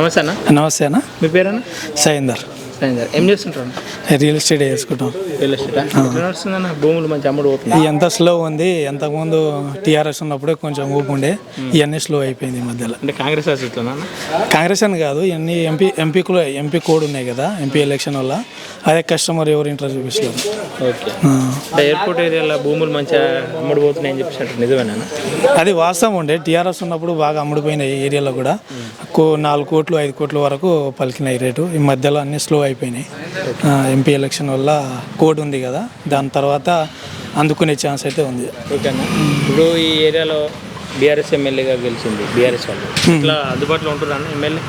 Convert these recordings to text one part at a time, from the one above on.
నమస్తే అన్న. నమస్తే అన్న. మీ పేరన్నా? సైందర్. ఏం చేస్తుంటారు? రియల్ ఎస్టేట్ వేసుకుంటాం. రియల్ ఎస్టేట్ నడుస్తుందన్న. భూములు మంచి అమ్ముడు పోతుంది. ఎంత స్లో ఉంది. అంతకుముందు టీఆర్ఎస్ ఉన్నప్పుడే కొంచెం ఊపు ఉండే, ఇవన్నీ స్లో అయిపోయింది ఈ మధ్యలో. అంటే కాంగ్రెస్ రాసిస్తున్నా? కాంగ్రెస్ అని కాదు, ఇవన్నీ ఎంపీ కోడ్ ఉన్నాయి కదా, ఎంపీ ఎలక్షన్ వల్ల అదే కస్టమర్ ఎవరు ఇంట్రెస్ట్ చూపిస్తారు. ఓకే. అంటే ఎయిర్పోర్ట్ ఏరియాలో భూములు మంచిగా అమ్ముడు పోతున్నాయి అని చెప్పేసి నిజమేనా? అది వాస్తవం ఉండే. టీఆర్ఎస్ ఉన్నప్పుడు బాగా అమ్ముడుపోయినాయి ఏరియాలో కూడా. 4 కోట్లు 5 కోట్ల వరకు పలికినాయి రేటు. ఈ మధ్యలో అన్నీ స్లో అయిపోయినాయి. ఎంపీ ఎలక్షన్ వల్ల కోడ్ ఉంది కదా, దాని తర్వాత అందుకునే ఛాన్స్ అయితే ఉంది. ఓకేనా. ఇప్పుడు ఈ ఏరియాలో బీఆర్ఎస్ ఎమ్మెల్యేగా గెలిచింది. బీఆర్ఎస్ వాళ్ళు ఇట్లా అందుబాటులో ఉంటున్నాను ఎమ్మెల్యే.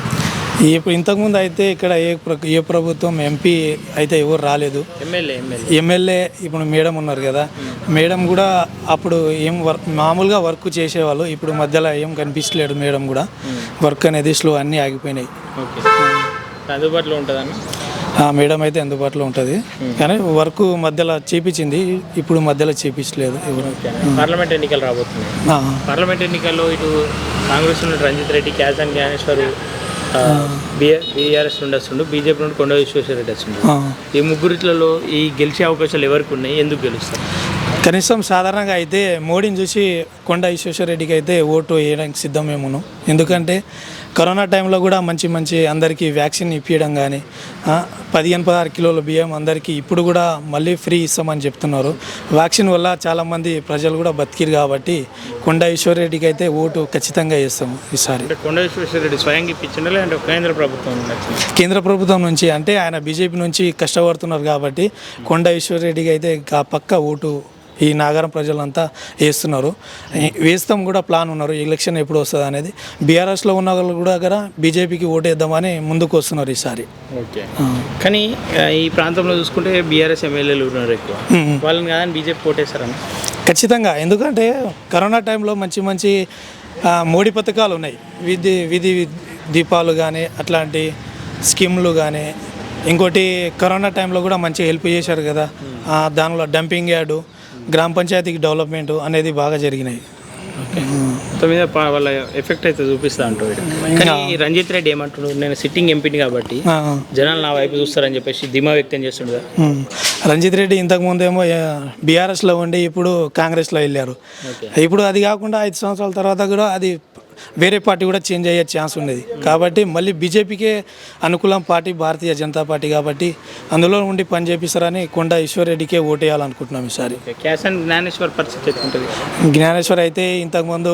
ఇప్పుడు ఇంతకుముందు అయితే ఇక్కడ ఏ ప్రభుత్వం ఎంపీ అయితే ఎవరు రాలేదు. ఎమ్మెల్యే ఇప్పుడు మేడం ఉన్నారు కదా, మేడం కూడా అప్పుడు ఏం మామూలుగా వర్క్ చేసేవాళ్ళు. ఇప్పుడు మధ్యలో ఏం కనిపించలేడు మేడం కూడా. వర్క్ అనేది స్లో, అన్నీ ఆగిపోయినాయి. అందుబాటులో ఉంటుందన్న మేడం అయితే అందుబాటులో ఉంటుంది, కానీ వర్క్ మధ్యలో చేపించింది, ఇప్పుడు మధ్యలో చేపించలేదు ఎవరు. పార్లమెంట్ ఎన్నికలు రాబోతున్నాయి. పార్లమెంట్ ఎన్నికల్లో ఇటు కాంగ్రెస్ నుండి రంజిత్ రెడ్డి, క్యాసన్ జ్ఞానేశ్వర్, బీఆర్ఎస్ నుండి వస్తుండు, బీజేపీ నుండి కొండ విశ్వేశ్వరరెడ్డి వస్తుండు. ఈ ముగ్గురిట్లలో ఈ గెలిచే అవకాశాలు ఎవరికి ఉన్నాయి? ఎందుకు గెలుస్తారు? కనీసం సాధారణంగా అయితే మోడీని చూసి కొండ విశ్వేశ్వరరెడ్డికి అయితే ఓటు వేయడానికి సిద్ధమేమోను. ఎందుకంటే కరోనా టైంలో కూడా మంచి అందరికీ వ్యాక్సిన్ ఇప్పించడం కానీ, 15-16 కిలోల బియ్యం అందరికీ ఇప్పుడు కూడా మళ్ళీ ఫ్రీ ఇస్తామని చెప్తున్నారు. వ్యాక్సిన్ వల్ల చాలామంది ప్రజలు కూడా బతికిరు కాబట్టి కొండ విశ్వేశ్వరరెడ్డికి అయితే ఓటు ఖచ్చితంగా వేస్తాము ఈసారి. కొండ విశ్వేశ్వరరెడ్డి స్వయంగా ఇప్పించండి లేదంటే కేంద్ర ప్రభుత్వం నుంచి, అంటే ఆయన బీజేపీ నుంచి కష్టపడుతున్నారు కాబట్టి కొండ విశ్వేశ్వరరెడ్డికి అయితే పక్క ఓటు ఈ నాగరం ప్రజలంతా వేస్తున్నారు. వేస్తాం కూడా ప్లాన్ ఉన్నారు. ఎలక్షన్ ఎప్పుడు వస్తుంది అనేది. బీఆర్ఎస్లో ఉన్న వాళ్ళు కూడా బీజేపీకి ఓటు వేద్దామని ముందుకు వస్తున్నారు ఈసారి. ఓకే. కానీ ఈ ప్రాంతంలో చూసుకుంటే బీఆర్ఎస్ ఎమ్మెల్యేలు ఉన్నారు ఎక్కువ, వాళ్ళని కాదని బీజేపీ ఓటేస్తారని ఖచ్చితంగా. ఎందుకంటే కరోనా టైంలో మంచి మోడీ పథకాలు ఉన్నాయి. విధి దీపాలు కానీ, అట్లాంటి స్కీమ్లు కానీ. ఇంకోటి కరోనా టైంలో కూడా మంచిగా హెల్ప్ చేశారు కదా. దానిలో డంపింగ్ యార్డు, గ్రామ పంచాయతీకి డెవలప్మెంట్ అనేది బాగా జరిగినాయి. మీద వాళ్ళ ఎఫెక్ట్ అయితే చూపిస్తా అంటాడు. కానీ రంజిత్ రెడ్డి ఏమంటున్నాడు, నేను సిట్టింగ్ ఎంపీని కాబట్టి జనాలు నా వైపు చూస్తారని చెప్పేసి ధీమా వ్యక్తం చేస్తుండగా. రంజిత్ రెడ్డి ఇంతకుముందు ఏమో బీఆర్ఎస్లో ఉండి ఇప్పుడు కాంగ్రెస్లో వెళ్ళారు. ఇప్పుడు అది కాకుండా 5 సంవత్సరాల తర్వాత కూడా అది వేరే పార్టీ కూడా చేంజ్ అయ్యే ఛాన్స్ ఉండేది. కాబట్టి మళ్ళీ బీజేపీకే అనుకూలం పార్టీ భారతీయ జనతా పార్టీ కాబట్టి అందులో ఉండి పని చేపిస్తారని కొండ ఈశ్వర్రెడ్డికే ఓటేయాలనుకుంటున్నాం ఈసారి. జ్ఞానేశ్వర్ పరిస్థితి ఉంటుంది. జ్ఞానేశ్వర్ అయితే ఇంతకుముందు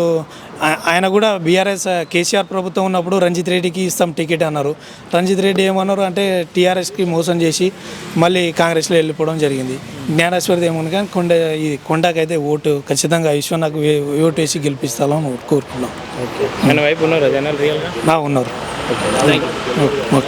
ఆయన కూడా బీఆర్ఎస్ కేసీఆర్ ప్రభుత్వం ఉన్నప్పుడు రంజిత్ రెడ్డికి ఇస్తాం టికెట్ అన్నారు. రంజిత్ రెడ్డి ఏమన్నారు అంటే టీఆర్ఎస్కి మోసం చేసి మళ్ళీ కాంగ్రెస్లో వెళ్ళిపోవడం జరిగింది. జ్ఞానేశ్వర్ది ఏమన్నా కానీ కొండకైతే ఓటు ఖచ్చితంగా ఈశ్వర్ ఓటు వేసి గెలిపిస్తామని కోరుకున్నాం. మన వైపు ఉన్నారు జనాలు రియల్గా ఉన్నారు. ఓకే.